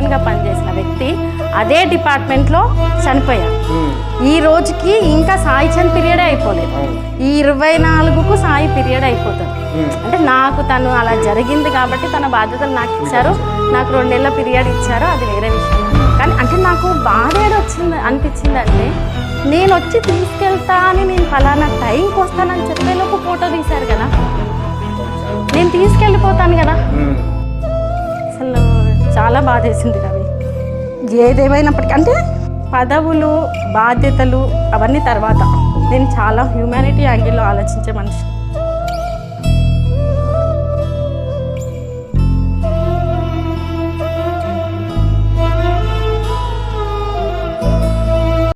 కెప్టెన్గా పనిచేసిన వ్యక్తి అదే డిపార్ట్మెంట్లో చనిపోయారు. ఈ రోజుకి ఇంకా సాయి చంద్ పీరియడే అయిపోలేదు, ఈ 24కు సాయి పీరియడ్ అయిపోతుంది. అంటే నాకు తను అలా జరిగింది కాబట్టి తన బాధ్యతలు నాకు ఇచ్చారు, నాకు 2 నెలల పీరియడ్ ఇచ్చారు, అది వేరే విషయం. కానీ అంటే నాకు బాధ అనిపించిందంటే నేను వచ్చి తీసుకెళ్తా అని నేను ఫలానా టైంకి వస్తానని చెప్పేలోపు ఫోటో తీశారు కదా, నేను తీసుకెళ్ళిపోతాను కదా. అసలు చాలా బాధ వేసింది రవి. ఏదేమైనప్పటికీ అంటే పదవులు బాధ్యతలు అవన్నీ తర్వాత, నేను చాలా హ్యూమానిటీ యాంగిల్లో ఆలోచించే మనిషి.